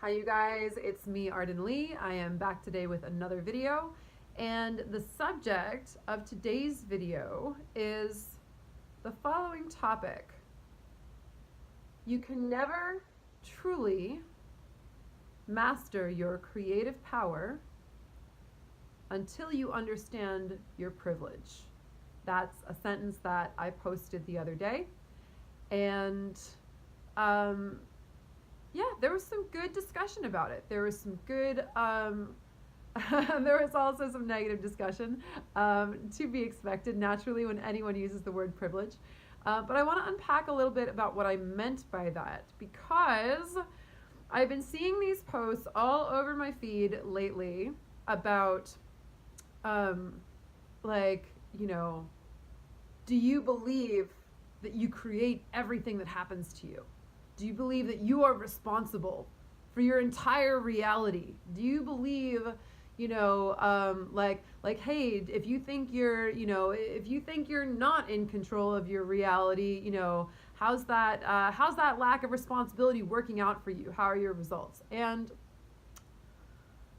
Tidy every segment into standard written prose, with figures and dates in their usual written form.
Hi you guys, it's me Arden Lee. I am back today with another video, and the subject of today's video is the following topic. You can never truly master your creative power until you understand your privilege. That's a sentence that I posted the other day, and yeah, there was some good discussion about it. There was some good, there was also some negative discussion, to be expected naturally when anyone uses the word privilege. But I want to unpack a little bit about what I meant by that, because I've been seeing these posts all over my feed lately about, like, do you believe that you create everything that happens to you? Do you believe that you are responsible for your entire reality? Do you believe, hey, if you think you're not in control of your reality, how's that lack of responsibility working out for you? How are your results? And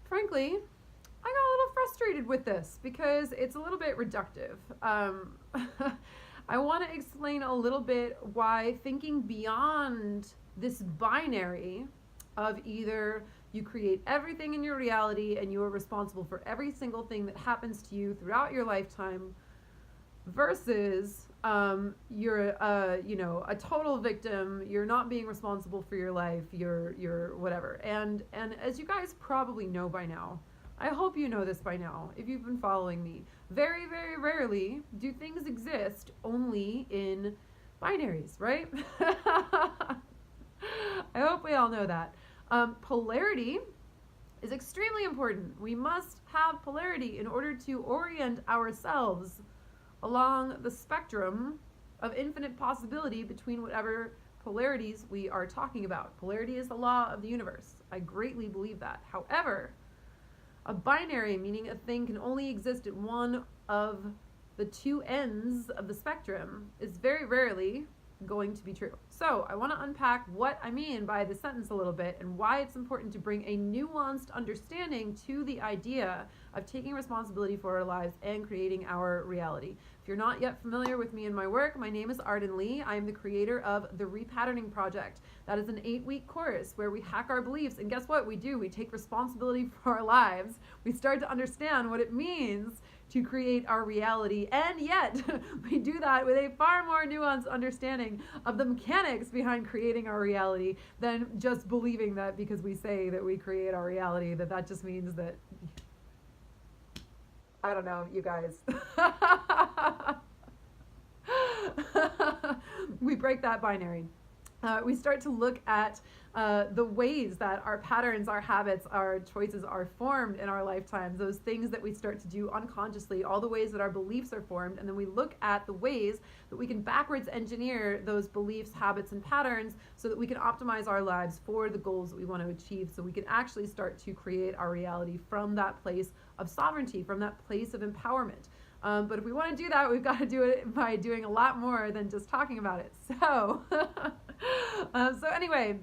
frankly, I got a little frustrated with this because it's a little bit reductive. I want to explain a little bit why thinking beyond this binary of either you create everything in your reality and you are responsible for every single thing that happens to you throughout your lifetime versus you're a total victim, you're not being responsible for your life, you're whatever. And as you guys probably know by now, I hope you know this by now if you've been following me, very, very rarely do things exist only in binaries, right? I hope we all know that. Polarity is extremely important. We must have polarity in order to orient ourselves along the spectrum of infinite possibility between whatever polarities we are talking about. Polarity is the law of the universe. I greatly believe that. However, a binary, meaning a thing can only exist at one of the two ends of the spectrum, is very rarely going to be true. So I want to unpack what I mean by the sentence a little bit and why it's important to bring a nuanced understanding to the idea of taking responsibility for our lives and creating our reality. If you're not yet familiar with me and my work, my name is Arden Lee. I am the creator of The Repatterning Project. That is an 8-week course where we hack our beliefs, and guess what we do? We take responsibility for our lives. We start to understand what it means to create our reality, and yet we do that with a far more nuanced understanding of the mechanics behind creating our reality than just believing that because we say that we create our reality, that just means that, I don't know, you guys. We break that binary. We start to look at the ways that our patterns, our habits, our choices are formed in our lifetimes, those things that we start to do unconsciously, all the ways that our beliefs are formed, and then we look at the ways that we can backwards engineer those beliefs, habits, and patterns so that we can optimize our lives for the goals that we want to achieve, so we can actually start to create our reality from that place of sovereignty, from that place of empowerment. But if we want to do that, we've got to do it by doing a lot more than just talking about it. So, so anyway,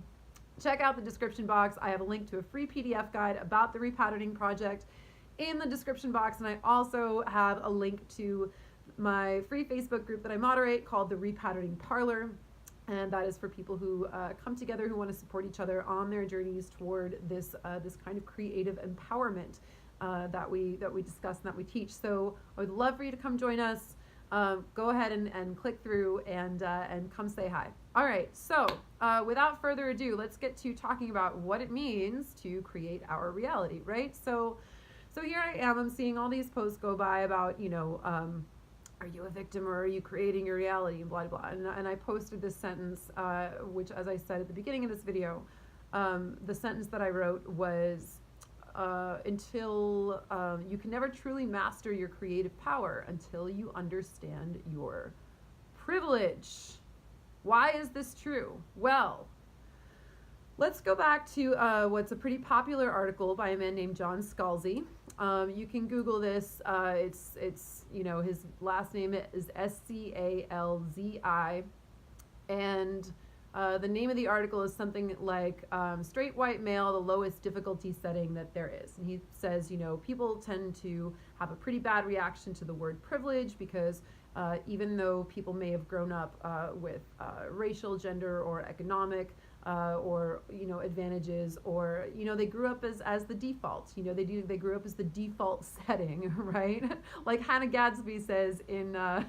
check out the description box. I have a link to a free PDF guide about the Repatterning Project in the description box, and I also have a link to my free Facebook group that I moderate called the Repatterning Parlor, and that is for people who come together who want to support each other on their journeys toward this kind of creative empowerment that we discuss and that we teach. So I would love for you to come join us. Go ahead and click through and come say hi. All right, so without further ado, let's get to talking about what it means to create our reality, right? So here I am, I'm seeing all these posts go by about, are you a victim or are you creating your reality, and blah, blah, blah. And I posted this sentence, which, as I said at the beginning of this video, the sentence that I wrote was, until you can never truly master your creative power until you understand your privilege. Why is this true? Well, let's go back to what's a pretty popular article by a man named John Scalzi. You can Google this. It's his last name is Scalzi, and The name of the article is something like Straight White Male, the Lowest Difficulty Setting That There Is. And he says, people tend to have a pretty bad reaction to the word privilege because even though people may have grown up with racial, gender, or economic or advantages, or they grew up as the default. They grew up as the default setting, right? Like Hannah Gadsby says in her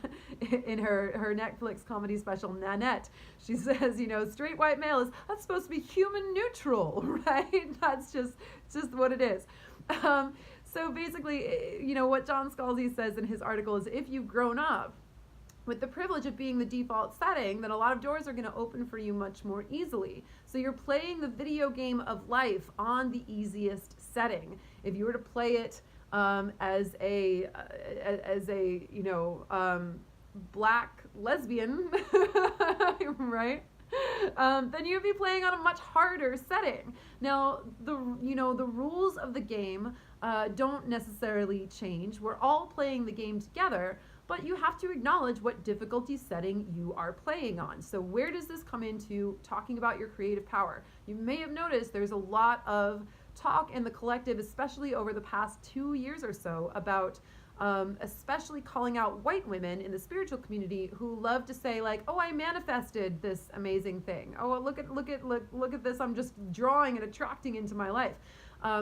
Netflix comedy special Nanette. She says, straight white male that's supposed to be human neutral, right? That's just what it is. So basically, what John Scalzi says in his article is, if you've grown up with the privilege of being the default setting, then a lot of doors are going to open for you much more easily. So you're playing the video game of life on the easiest setting. If you were to play it as a black lesbian, right? Then you'd be playing on a much harder setting. Now, the rules of the game don't necessarily change. We're all playing the game together, but you have to acknowledge what difficulty setting you are playing on. So where does this come into talking about your creative power? You may have noticed there's a lot of talk in the collective, especially over the past 2 years or so, about especially calling out white women in the spiritual community who love to say, like, oh, I manifested this amazing thing. Oh, look at this. I'm just drawing and attracting into my life.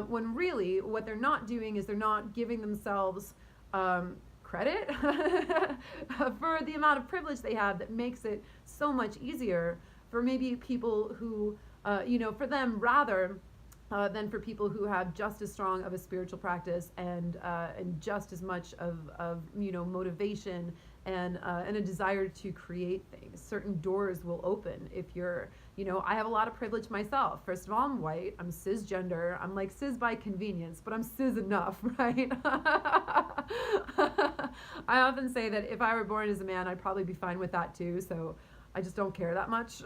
When really what they're not doing is they're not giving themselves credit for the amount of privilege they have that makes it so much easier for maybe people who, for them rather than for people who have just as strong of a spiritual practice and just as much of motivation and a desire to create things. Certain doors will open if you're, I have a lot of privilege myself. First of all, I'm white, I'm cisgender, I'm like cis by convenience, but I'm cis enough, right? I often say that if I were born as a man, I'd probably be fine with that too, so I just don't care that much.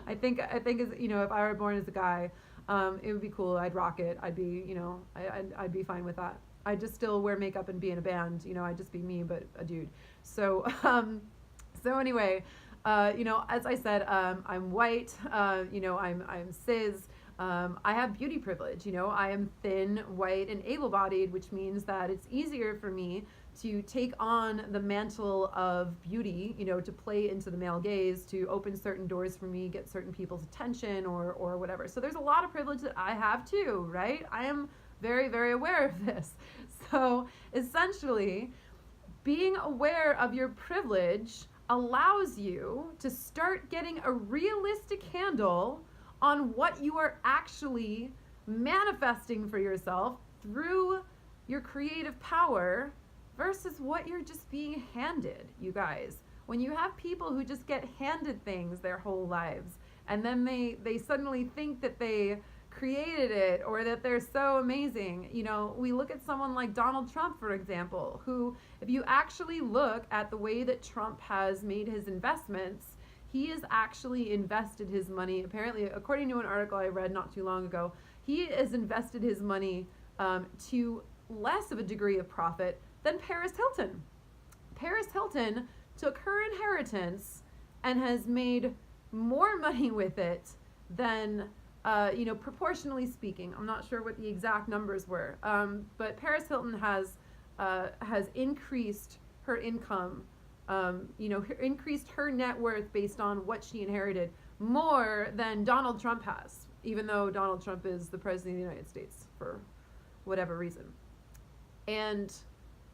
I think as, if I were born as a guy, it would be cool. I'd rock it. I'd be, I'd be fine with that. I'd just still wear makeup and be in a band. I'd just be me, but a dude. So, so anyway, as I said, I'm white. I'm cis. I have beauty privilege. I am thin, white, and able-bodied, which means that it's easier for me to take on the mantle of beauty, to play into the male gaze, to open certain doors for me, get certain people's attention or whatever. So there's a lot of privilege that I have too, right? I am very, very aware of this. So essentially, being aware of your privilege allows you to start getting a realistic handle on what you are actually manifesting for yourself through your creative power versus what you're just being handed, you guys. When you have people who just get handed things their whole lives, and then they suddenly think that they created it or that they're so amazing. We look at someone like Donald Trump, for example, who, if you actually look at the way that Trump has made his investments, he has actually invested his money, apparently, according to an article I read not too long ago, he has invested his money to less of a degree of profit than Paris Hilton. Paris Hilton took her inheritance and has made more money with it than, proportionally speaking. I'm not sure what the exact numbers were, but Paris Hilton has increased her income, increased her net worth based on what she inherited more than Donald Trump has, even though Donald Trump is the president of the United States for whatever reason. And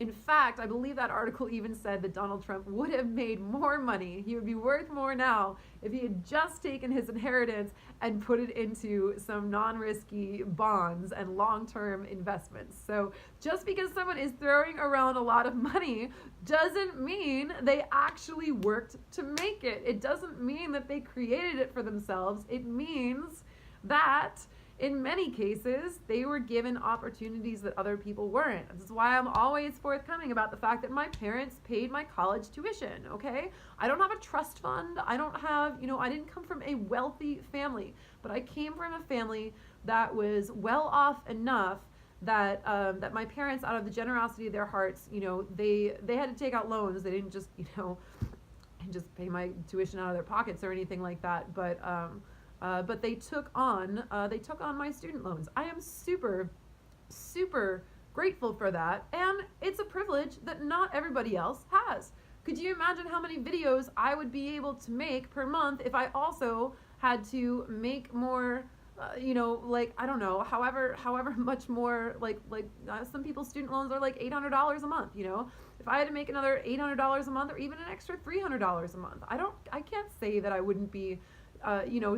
in fact, I believe that article even said that Donald Trump would have made more money. He would be worth more now if he had just taken his inheritance and put it into some non-risky bonds and long-term investments. So just because someone is throwing around a lot of money doesn't mean they actually worked to make it. It doesn't mean that they created it for themselves. It means that in many cases, they were given opportunities that other people weren't. This is why I'm always forthcoming about the fact that my parents paid my college tuition, okay? I don't have a trust fund. I don't have, I didn't come from a wealthy family, but I came from a family that was well off enough that that my parents, out of the generosity of their hearts, they had to take out loans. They didn't just, just pay my tuition out of their pockets or anything like that. But they took on my student loans. I am super, super grateful for that, and it's a privilege that not everybody else has. Could you imagine how many videos I would be able to make per month if I also had to make more, like, I don't know, however much more, like some people's student loans are like $800 a month, if I had to make another $800 a month or even an extra $300 a month, I can't say that I wouldn't be,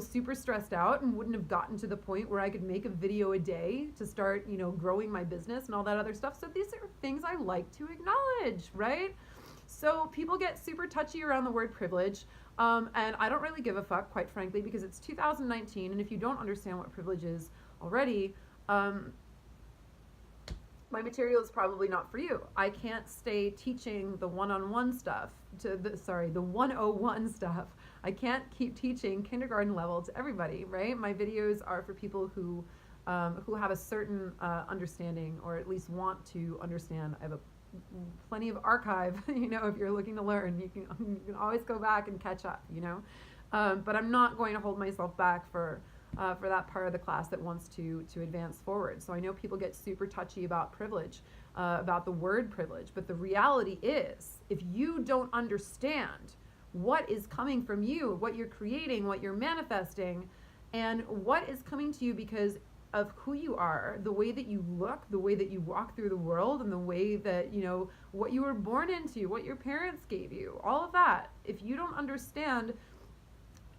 super stressed out and wouldn't have gotten to the point where I could make a video a day to start, growing my business and all that other stuff. So these are things I like to acknowledge, right? So people get super touchy around the word privilege. And I don't really give a fuck, quite frankly, because it's 2019. And if you don't understand what privilege is already, my material is probably not for you. I can't stay teaching the one-on-one stuff the 101 stuff. I can't keep teaching kindergarten level to everybody, right? My videos are for people who have a certain understanding, or at least want to understand. I have plenty of archive, if you're looking to learn, you can always go back and catch up, but I'm not going to hold myself back for that part of the class that wants to advance forward. So I know people get super touchy about privilege, about the word privilege, but the reality is, if you don't understand what is coming from you, what you're creating, what you're manifesting, and what is coming to you because of who you are, the way that you look, the way that you walk through the world, and the way that, what you were born into, what your parents gave you, all of that. If you don't understand,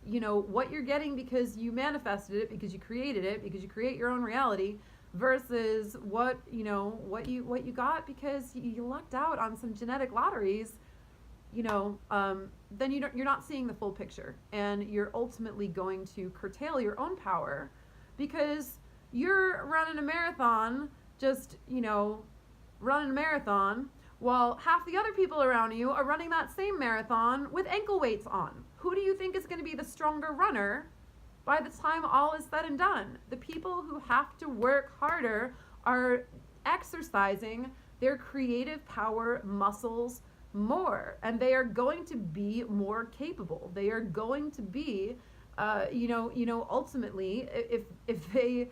what you're getting because you manifested it, because you created it, because you create your own reality, versus what you got because you lucked out on some genetic lotteries, then you're not seeing the full picture, and you're ultimately going to curtail your own power, because you're running a marathon, while half the other people around you are running that same marathon with ankle weights on. Who do you think is going to be the stronger runner by the time all is said and done? The people who have to work harder are exercising their creative power muscles more, and they are going to be more capable. They are going to be, ultimately, if they,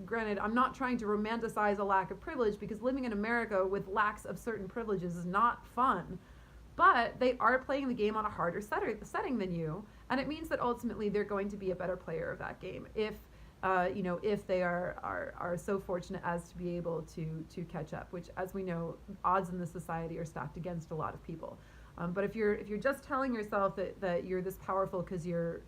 granted, I'm not trying to romanticize a lack of privilege, because living in America with lacks of certain privileges is not fun, but they are playing the game on a harder setting than you, and it means that ultimately they're going to be a better player of that game if they are so fortunate as to be able to catch up, which, as we know, odds in this society are stacked against a lot of people. But if you're just telling yourself that you're this powerful because you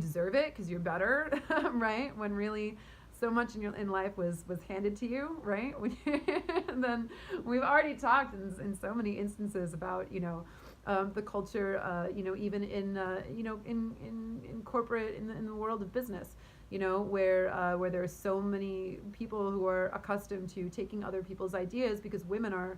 deserve it, because you're better, right? When really so much in life was handed to you, right? And then we've already talked in so many instances about the culture, even in corporate, in the world of business, where there are so many people who are accustomed to taking other people's ideas, because women are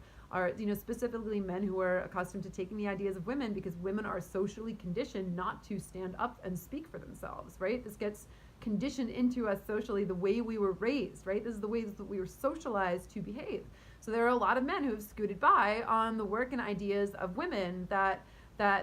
specifically men who are accustomed to taking the ideas of women, because women are socially conditioned not to stand up and speak for themselves, right? This gets conditioned into us socially, the way we were raised, right? This is the ways that we were socialized to behave. So there are a lot of men who have scooted by on the work and ideas of women that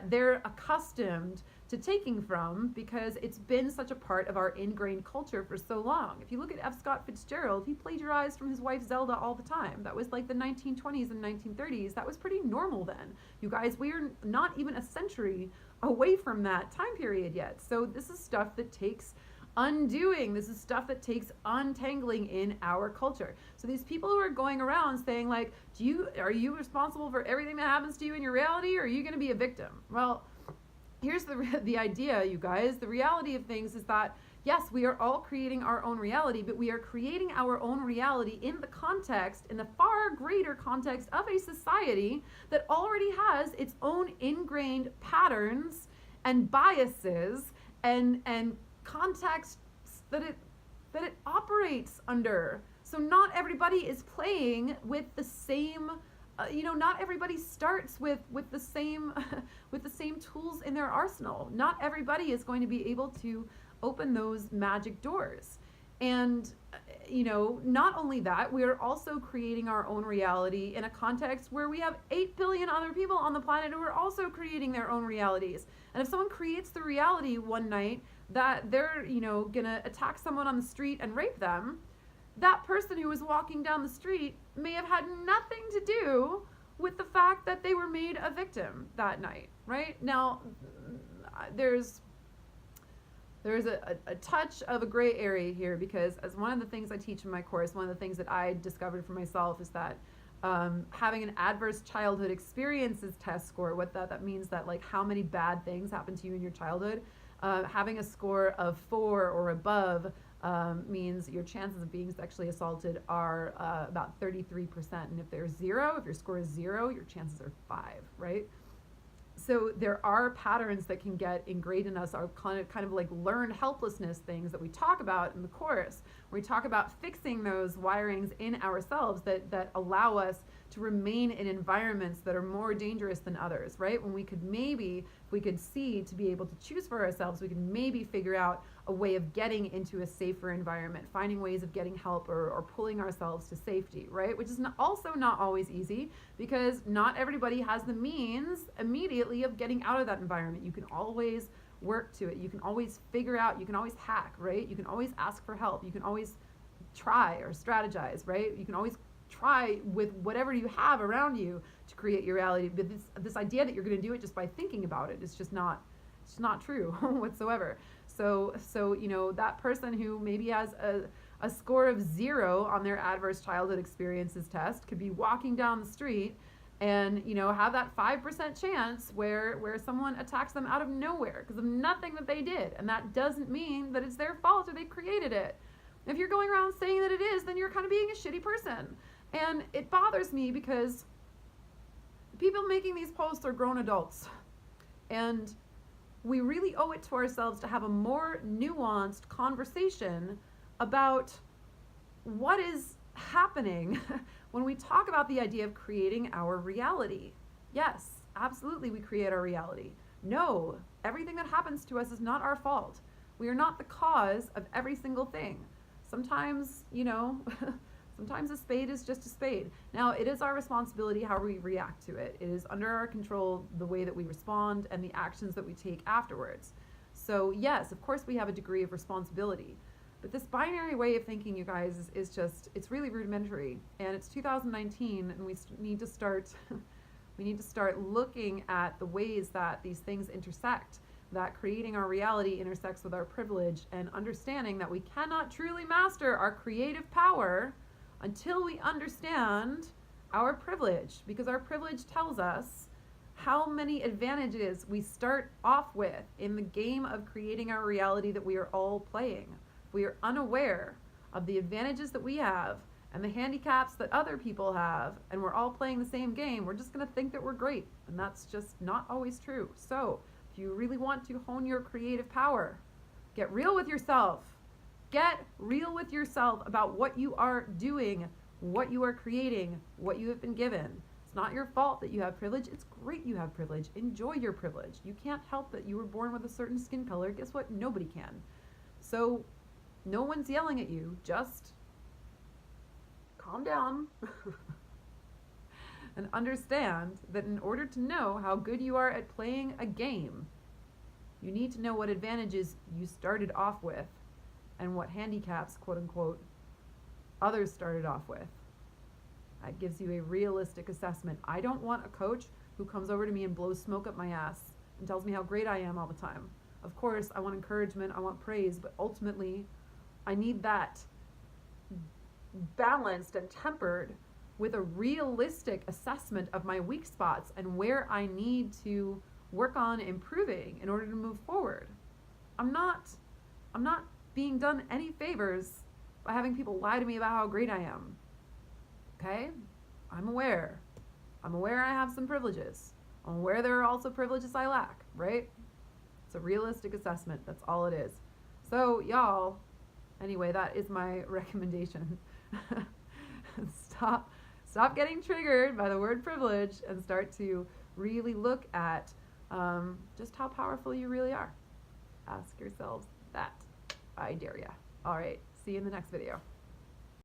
they're accustomed to taking from, because it's been such a part of our ingrained culture for so long. If you look at F. Scott Fitzgerald, he plagiarized from his wife Zelda all the time. That was like the 1920s and 1930s. That was pretty normal then. You guys, we are not even a century away from that time period yet. So this is stuff that takes undoing. This is stuff that takes untangling in our culture. So these people who are going around saying like, are you responsible for everything that happens to you in your reality, or are you going to be a victim? Well, here's the idea, you guys. The reality of things is that, yes, we are all creating our own reality, but we are creating our own reality in the far greater context of a society that already has its own ingrained patterns and biases and contexts that it operates under. So not everybody is playing with the same, not everybody starts with the same with the same tools in their arsenal. Not everybody is going to be able to open those magic doors. And not only that, we are also creating our own reality in a context where we have 8 billion other people on the planet who are also creating their own realities. And if someone creates the reality one night that they're, gonna attack someone on the street and rape them, that person who was walking down the street may have had nothing to do with the fact that they were made a victim that night, right? Now, there's a touch of a gray area here, because as one of the things I teach in my course, one of the things that I discovered for myself is that having an adverse childhood experiences test score, what that means, that like how many bad things happened to you in your childhood, having a score of 4 or above means your chances of being sexually assaulted are about 33%. And if there's 0, if your score is 0, your chances are 5, right? So there are patterns that can get ingrained in us, our kind of like learned helplessness things that we talk about in the course, where we talk about fixing those wirings in ourselves that allow us to remain in environments that are more dangerous than others, right? When we could maybe, if we could see to be able to choose for ourselves, we could maybe figure out a way of getting into a safer environment, finding ways of getting help or pulling ourselves to safety, right? Which is also not always easy, because not everybody has the means immediately of getting out of that environment. You can always work to it. You can always figure out, you can always hack, right? You can always ask for help. You can always try or strategize, right? You can always try with whatever you have around you to create your reality. But this idea that you're going to do it just by thinking about it is just not, it's not true whatsoever. So that person who maybe has a score of 0 on their adverse childhood experiences test could be walking down the street and have that 5% chance where someone attacks them out of nowhere because of nothing that they did. And that doesn't mean that it's their fault or they created it. If you're going around saying that it is, then you're kind of being a shitty person. And it bothers me because people making these posts are grown adults. And we really owe it to ourselves to have a more nuanced conversation about what is happening when we talk about the idea of creating our reality. Yes, absolutely, we create our reality. No, everything that happens to us is not our fault. We are not the cause of every single thing. Sometimes, sometimes a spade is just a spade. Now, it is our responsibility how we react to it. It is under our control the way that we respond and the actions that we take afterwards. So yes, of course we have a degree of responsibility. But this binary way of thinking, you guys, is just, it's really rudimentary. And it's 2019, and we need to start looking at the ways that these things intersect, that creating our reality intersects with our privilege, and understanding that we cannot truly master our creative power until we understand our privilege, because our privilege tells us how many advantages we start off with in the game of creating our reality that we are all playing. If we are unaware of the advantages that we have and the handicaps that other people have, and we're all playing the same game, we're just going to think that we're great, and that's just not always true. So if you really want to hone your creative power, get real with yourself. Get real with yourself about what you are doing, what you are creating, what you have been given. It's not your fault that you have privilege. It's great you have privilege. Enjoy your privilege. You can't help that you were born with a certain skin color. Guess what? Nobody can. So no one's yelling at you. Just calm down and understand that in order to know how good you are at playing a game, you need to know what advantages you started off with and what handicaps, quote unquote, others started off with. That gives you a realistic assessment. I don't want a coach who comes over to me and blows smoke up my ass and tells me how great I am all the time. Of course, I want encouragement, I want praise, but ultimately, I need that balanced and tempered with a realistic assessment of my weak spots and where I need to work on improving in order to move forward. I'm not being done any favors by having people lie to me about how great I am. Okay? I'm aware I have some privileges. I'm aware there are also privileges I lack, right? It's a realistic assessment. That's all it is. So, y'all, anyway, that is my recommendation. Stop getting triggered by the word privilege and start to really look at just how powerful you really are. Ask yourselves that. I dare ya. All right. See you in the next video.